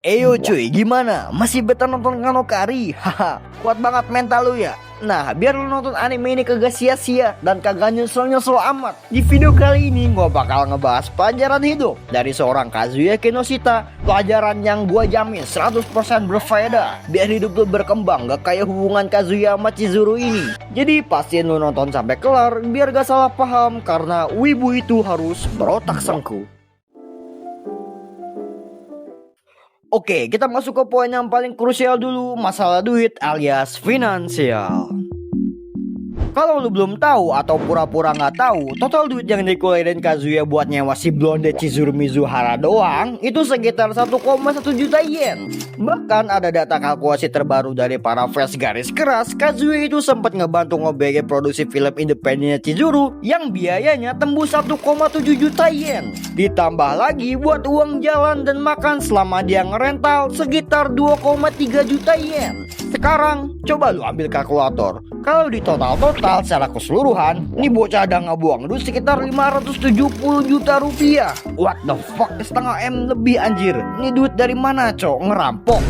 Eyo cuy, gimana? Masih betah nonton Kanokari? Haha, kuat banget mental lu ya? Nah, biar lu nonton anime ini kagak sia-sia dan kagak nyesel-nyesel amat. Di video kali ini gua bakal ngebahas pelajaran hidup dari seorang Kazuya Kinoshita. Pelajaran yang gua jamin 100% berfaedah biar hidup lu berkembang, gak kayak hubungan Kazuya sama Chizuru ini. Jadi pastiin lu nonton sampai kelar biar gak salah paham, karena wibu itu harus berotak sengku. Oke, kita masuk ke poin yang paling krusial dulu, masalah duit alias finansial. Kalau lu belum tahu atau pura-pura nggak tahu, total duit yang dikeluarin Kazuya buat nyewa si blonde Chizuru Mizuhara doang itu sekitar 1,1 juta yen. Bahkan ada data kalkulasi terbaru dari para fans garis keras, Kazuya itu sempat ngebantu ngebiayai produksi film independennya Chizuru yang biayanya tembus 1,7 juta yen. Ditambah lagi buat uang jalan dan makan selama dia ngerental sekitar 2,3 juta yen. Sekarang coba lu ambil kalkulator. Kalau di total secara keseluruhan, ini bocah ada ngebuang duit sekitar 570 juta rupiah. What the fuck, setengah M lebih anjir. Ini duit dari mana cok? Ngerampok.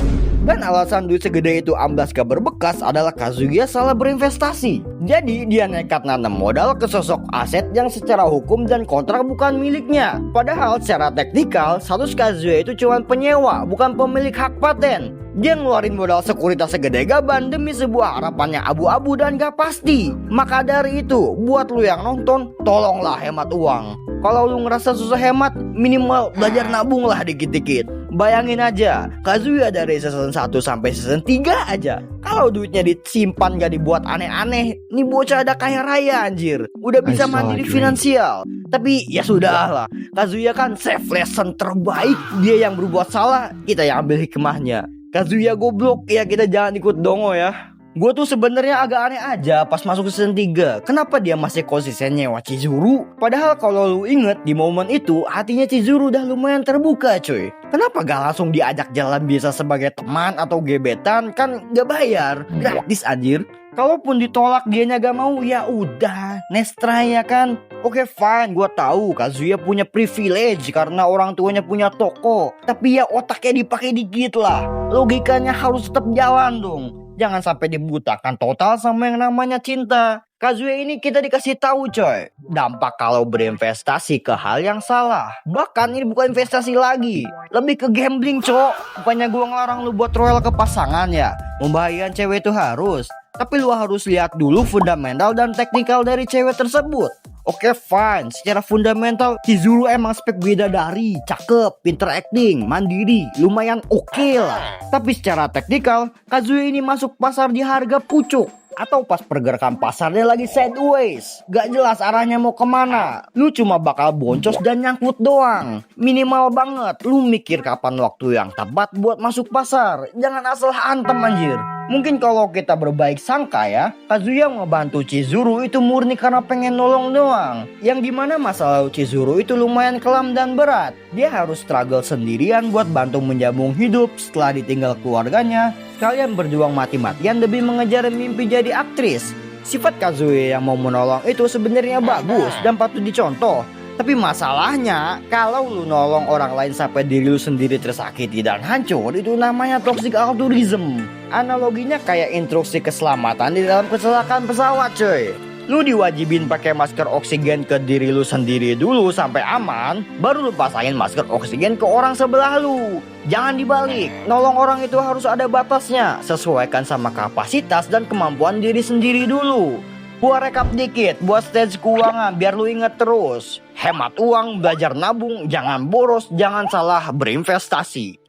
Dan alasan duit segede itu amblas gak berbekas adalah Kazuya salah berinvestasi. Jadi dia nekat nanam modal ke sosok aset yang secara hukum dan kontrak bukan miliknya. Padahal secara teknikal status Kazuya itu cuma penyewa, bukan pemilik hak paten. Dia ngeluarin modal sekuritas segede gaban demi sebuah harapannya abu-abu dan gak pasti. Maka dari itu, buat lu yang nonton, tolonglah hemat uang. Kalau lu ngerasa susah hemat, minimal belajar nabung lah dikit-dikit. Bayangin aja, Kazuya dari season 1 sampai season 3 aja. Kalau duitnya disimpan gak dibuat aneh-aneh, nih bocah ada kaya raya anjir. Udah bisa mandiri finansial. Tapi ya sudah lah, Kazuya kan save lesson terbaik. Dia yang berbuat salah, kita yang ambil hikmahnya. Kazuya goblok, ya kita jangan ikut dongo ya. Gue tuh sebenarnya agak aneh aja pas masuk ke season 3. Kenapa dia masih konsisten nyewa Chizuru? Padahal kalau lu inget di momen itu hatinya Chizuru udah lumayan terbuka cuy. Kenapa gak langsung diajak jalan biasa sebagai teman atau gebetan? Kan gak bayar, gratis anjir. Kalaupun ditolak dianya gak mau, ya udah, next try ya kan. Oke fine, gue tahu Kazuya punya privilege karena orang tuanya punya toko. Tapi ya otaknya dipakai dikit lah. Logikanya harus tetap jalan dong. Jangan sampai dibutakan total sama yang namanya cinta. Kazuya ini kita dikasih tahu coy, dampak kalau berinvestasi ke hal yang salah. Bahkan ini bukan investasi lagi, lebih ke gambling cok. Bukannya gue ngelarang lu buat royal ke pasangan ya, membahayakan cewek itu harus. Tapi lu harus lihat dulu fundamental dan teknikal dari cewek tersebut. Oke fine, secara fundamental Chizuru emang spek bidadari, cakep, pinter acting, mandiri, lumayan oke lah. Tapi secara teknikal, Kazuya ini masuk pasar di harga pucuk. Atau pas pergerakan pasarnya lagi sideways, gak jelas arahnya mau kemana. Lu cuma bakal boncos dan nyangkut doang. Minimal banget, lu mikir kapan waktu yang tepat buat masuk pasar. Jangan asal hantem anjir. Mungkin kalau kita berbaik sangka ya, Kazuya ngebantu Chizuru itu murni karena pengen nolong doang. Yang dimana masalah Chizuru itu lumayan kelam dan berat. Dia harus struggle sendirian buat bantu menyambung hidup setelah ditinggal keluarganya. Kalian berjuang mati-matian demi mengejar mimpi jadi aktris. Sifat Kazuya yang mau menolong itu sebenarnya bagus dan patut dicontoh. Tapi masalahnya, kalau lu nolong orang lain sampai diri lu sendiri tersakiti dan hancur, itu namanya toxic altruism. Analoginya kayak instruksi keselamatan di dalam kecelakaan pesawat coy. Lu diwajibin pakai masker oksigen ke diri lu sendiri dulu sampai aman, baru lu pasangin masker oksigen ke orang sebelah lu. Jangan dibalik, nolong orang itu harus ada batasnya, sesuaikan sama kapasitas dan kemampuan diri sendiri dulu. Gua rekap dikit buat stage keuangan biar lu inget terus. Hemat uang, belajar nabung, jangan boros, jangan salah berinvestasi.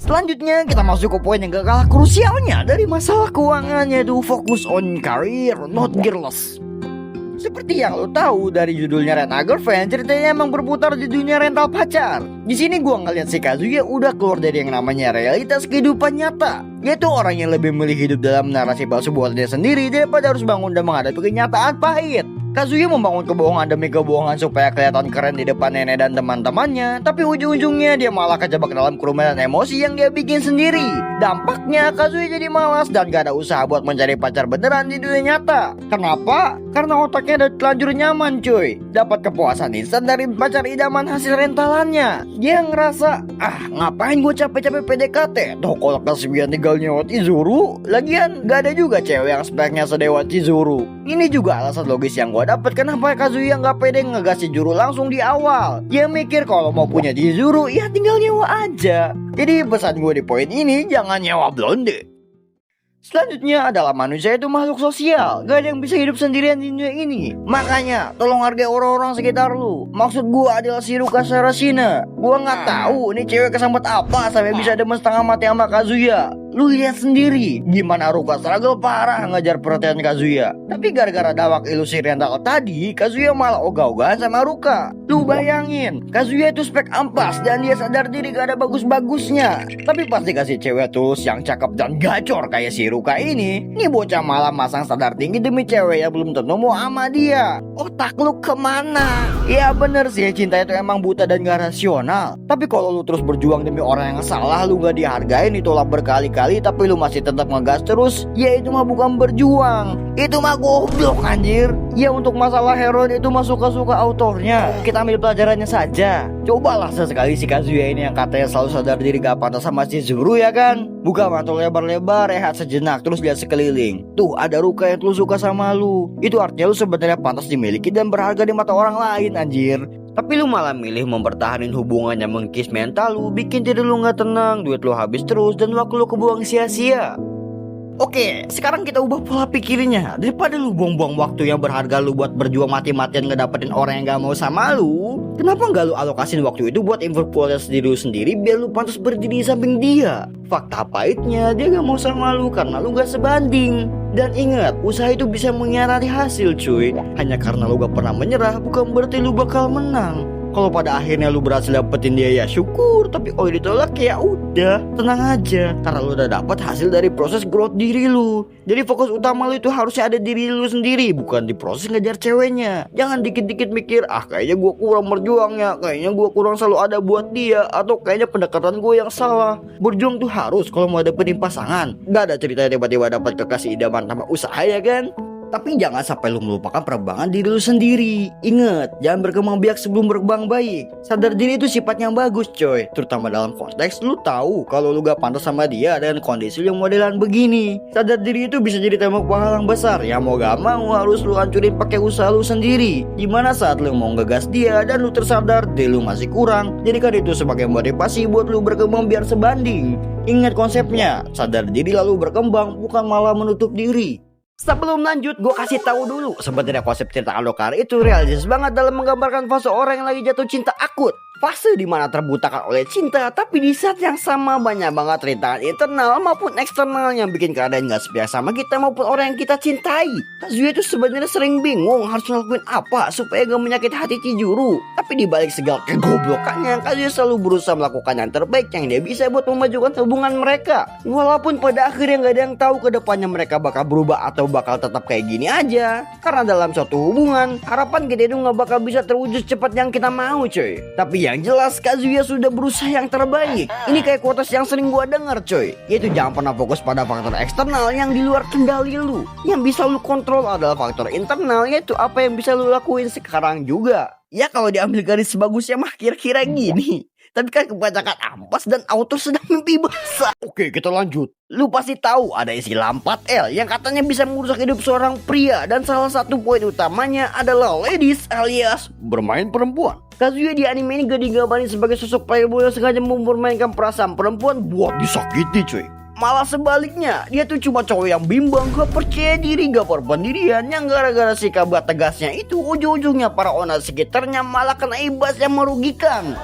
Selanjutnya kita masuk ke poin yang gak kalah krusialnya dari masalah keuangannya, yaitu fokus on career, not girls. Seperti yang lo tahu dari judulnya Rent a Girlfriend, ceritanya emang berputar di dunia rental pacar. Di sini gua ngeliat si Kazuya udah keluar dari yang namanya realitas kehidupan nyata, yaitu orang yang lebih memilih hidup dalam narasi palsu buat dia sendiri daripada harus bangun dan menghadapi kenyataan pahit. Kazuya membangun kebohongan demi kebohongan supaya kelihatan keren di depan nenek dan teman-temannya. Tapi ujung-ujungnya dia malah kejebak dalam kerumunan emosi yang dia bikin sendiri. Dampaknya Kazuya jadi malas dan gak ada usaha buat mencari pacar beneran di dunia nyata. Kenapa? Karena otaknya udah terlanjur nyaman cuy. Dapat kepuasan instan dari pacar idaman hasil rentalannya. Dia ngerasa, ngapain gue capek-capek PDKT? Toh kalau Kasuya tinggal nyewot Chizuru. Lagian gak ada juga cewek yang speknya sedewa Chizuru. Ini juga alasan logis yang gue dapat kenapa Kazuya nggak pede ngegas Chizuru langsung di awal. Dia mikir kalau mau punya Chizuru ya tinggal nyewa aja. Jadi pesan gue di poin ini, jangan nyewa blonde. Selanjutnya adalah manusia itu makhluk sosial. Gak ada yang bisa hidup sendirian di dunia ini. Makanya tolong hargai orang-orang sekitar lu. Maksud gua adalah Shiruka Sarashina. Gua gak tahu ini cewek kesambet apa sampai bisa demen setengah mati sama Kazuya. Lu lihat sendiri gimana Ruka struggle parah ngajar perhatian Kazuya. Tapi gara-gara dawak ilusi rental tadi, Kazuya malah ogah-ogahan sama Ruka. Lu bayangin, Kazuya itu spek ampas dan dia sadar diri gak ada bagus-bagusnya. Tapi pas dikasih cewek tulus yang cakep dan gacor kayak si Ruka ini bocah malah masang standar tinggi demi cewek yang belum tentu mau sama dia. Otak lu kemana? Ya bener sih, cinta itu emang buta dan gak rasional. Tapi kalau lu terus berjuang demi orang yang salah, lu gak dihargain, ditolak berkali-kali, tapi lu masih tetap ngegas terus, ya itu mah bukan berjuang, itu mah goblok anjir. Ya untuk masalah heroin itu mah suka-suka autornya. Kita ambil pelajarannya saja. Cobalah sesekali si Kazuya ini yang katanya selalu sadar diri gak pantas sama Chizuru ya kan. Buka mata lebar-lebar, rehat sejenak, terus lihat sekeliling. Tuh ada Ruka yang lu suka sama lu. Itu artinya lu sebenarnya pantas dimiliki dan berharga di mata orang lain anjir. Tapi lu malah milih mempertahankan hubungan yang mengkis mental lu, bikin tidur lu gak tenang, duit lu habis terus, dan waktu lu kebuang sia-sia. Oke, sekarang kita ubah pola pikirnya. Daripada lu buang-buang waktu yang berharga lu buat berjuang mati-matian ngedapetin orang yang gak mau sama lu, kenapa gak lu alokasin waktu itu buat improve kualitas diri lu sendiri biar lu pantas berdiri di samping dia? Fakta pahitnya, dia gak mau sama lu karena lu gak sebanding. Dan ingat, usaha itu bisa mengkhianati hasil cuy. Hanya karena lu gak pernah menyerah bukan berarti lu bakal menang. Kalau pada akhirnya lu berhasil dapetin dia ya syukur, tapi kalau ditolak ya udah, tenang aja, karena lu udah dapet hasil dari proses growth diri lu. Jadi fokus utama lu itu harusnya ada diri lu sendiri, bukan di proses ngejar ceweknya. Jangan dikit-dikit mikir, kayaknya gua kurang berjuangnya, kayaknya gua kurang selalu ada buat dia, atau kayaknya pendekatan gua yang salah. Berjuang tuh harus kalau mau dapetin pasangan. Gak ada ceritanya tiba-tiba dapat kekasih idaman tanpa usaha ya kan. Tapi jangan sampai lu melupakan perkembangan diri lu sendiri. Ingat, jangan berkembang biak sebelum berkembang baik. Sadar diri itu sifatnya bagus coy. Terutama dalam konteks lu tahu kalau lu gak pantas sama dia dengan kondisi yang modelan begini. Sadar diri itu bisa jadi tembok penghalang besar yang mau gak mau harus lu hancurin pakai usaha lu sendiri. Dimana saat lu mau ngegas dia dan lu tersadar diri lu masih kurang, jadikan itu sebagai motivasi buat lu berkembang biar sebanding. Ingat konsepnya, sadar diri lalu berkembang, bukan malah menutup diri. Sebelum lanjut, gue kasih tahu dulu sebenarnya konsep cerita Alokar itu realistis banget dalam menggambarkan fase orang yang lagi jatuh cinta akut. Fase dimana terbutakan oleh cinta, tapi di saat yang sama banyak banget rintangan internal maupun eksternal yang bikin keadaan gak sepihak sama kita maupun orang yang kita cintai. Kazuya itu sebenarnya sering bingung harus ngelakuin apa supaya gak menyakiti hati Chizuru. Tapi dibalik segala kegoblokannya, Kazuya selalu berusaha melakukan yang terbaik yang dia bisa buat memajukan hubungan mereka. Walaupun pada akhirnya gak ada yang tahu kedepannya mereka bakal berubah atau bakal tetap kayak gini aja. Karena dalam suatu hubungan, harapan kita itu gak bakal bisa terwujud cepat yang kita mau cuy. Tapi yang jelas Kazuya sudah berusaha yang terbaik. Ini kayak quotes yang sering gua denger coy, yaitu jangan pernah fokus pada faktor eksternal yang di luar kendali lu. Yang bisa lu kontrol adalah faktor internal, yaitu apa yang bisa lu lakuin sekarang juga. Ya kalau diambil garis sebagusnya mah kira-kira gini. Tapi kan kebanyakan ampas dan autor sedang mimpi besar. Oke, kita lanjut. Lu pasti tahu ada istilah 4L yang katanya bisa merusak hidup seorang pria. Dan salah satu poin utamanya adalah ladies alias bermain perempuan. Kazuya di anime ini gak digambarin sebagai sosok playboy yang sengaja mempermainkan perasaan perempuan buat disakiti cuy. Malah sebaliknya, dia tuh cuma cowok yang bimbang, gak percaya diri, gak berpendirian. Yang gara-gara sikap gak tegasnya itu, ujung-ujungnya para owner sekitarnya malah kena imbas yang merugikan.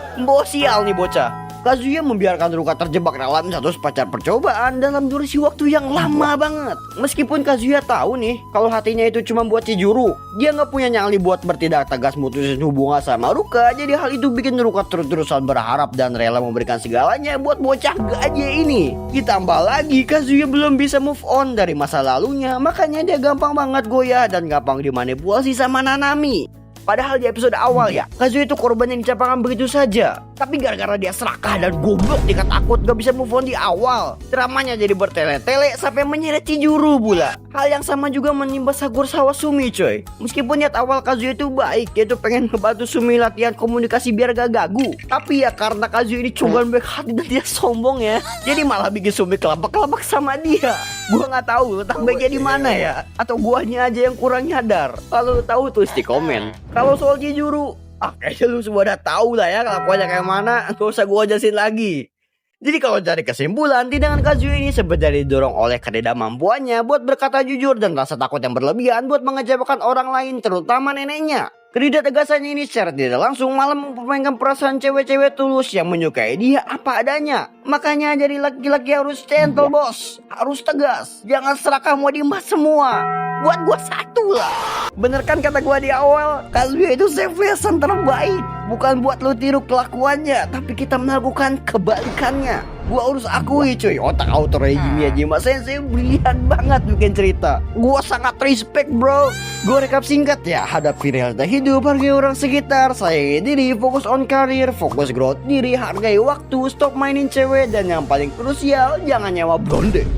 Sial nih bocah. Kazuya membiarkan Ruka terjebak dalam status pacar percobaan dalam durasi waktu yang lama banget. Meskipun Kazuya tahu nih kalau hatinya itu cuma buat Chijuru, dia nggak punya nyali buat bertindak tegas mutusin hubungan sama Ruka. Jadi hal itu bikin Ruka terus-terusan berharap dan rela memberikan segalanya buat bocah gaje ini. Ditambah lagi Kazuya belum bisa move on dari masa lalunya, makanya dia gampang banget goyah dan gampang dimanipulasi sama Nanami. Padahal di episode awal ya, Kazuya itu korban yang dicapakan begitu saja. Tapi gara-gara dia serakah dan goblok dikata takut gak bisa move on di awal, dramanya jadi bertele-tele sampai menyeret Chijuru pula. Hal yang sama juga menimpa Sakurai Sumi coy. Meskipun niat awal Kazuya itu baik, dia tuh pengen ngebantu Sumi latihan komunikasi biar gak gagu. Tapi ya karena Kazuya ini cobaan baik hati dan dia sombong ya, jadi malah bikin Sumi kelabak-kelabak sama dia. Gua nggak tahu letak baiknya di mana ya, atau guanya aja yang kurang nyadar. Kalau lu tahu tulis di komen. Kalau soal Chijuru, kayaknya lu semua udah tahu lah ya kelakuannya kayak mana, gak usah gua jelasin lagi. Jadi kalau cari kesimpulan, tindakan Kazuya ini sebenarnya didorong oleh ketidakmampuannya buat berkata jujur dan rasa takut yang berlebihan buat mengecewakan orang lain, terutama neneknya. Ketidaktegasannya ini secara tidak langsung malah mempermainkan perasaan cewek-cewek tulus yang menyukai dia apa adanya. Makanya jadi laki-laki harus gentle bos, harus tegas, jangan serakah mau dimas semua. Buat gua satu lah. Bener kan kata gua di awal, Kazuya itu safe lesson terbaik. Bukan buat lu tiru kelakuannya, tapi kita melakukan kebalikannya. Gua harus akui cuy, otak autornya Hajime Sensei brilian banget bikin cerita. Gua sangat respect bro. Gua rekap singkat ya, hadapi realita hidup, hargai orang sekitar, sayangi diri, fokus on karir, fokus growth diri, hargai waktu, stop mainin cewek, dan yang paling krusial, jangan nyawa blonde.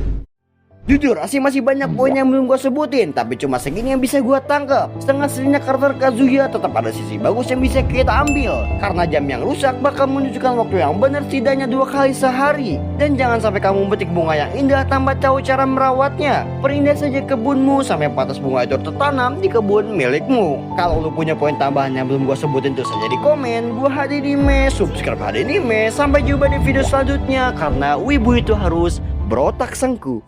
Jujur, masih banyak poin yang belum gue sebutin, tapi cuma segini yang bisa gue tangkap. Setengah-setengahnya karakter Kazuya tetap ada sisi bagus yang bisa kita ambil. Karena jam yang rusak bakal menunjukkan waktu yang benar setidaknya 2 kali sehari. Dan jangan sampai kamu memetik bunga yang indah tanpa tahu cara merawatnya. Perindah saja kebunmu sampai patas bunga itu tertanam di kebun milikmu. Kalau lu punya poin tambahan yang belum gue sebutin tuh saja di komen. Gue Hadinime, subscribe Hadinime. Sampai jumpa di video selanjutnya, karena wibu itu harus berotak sengku.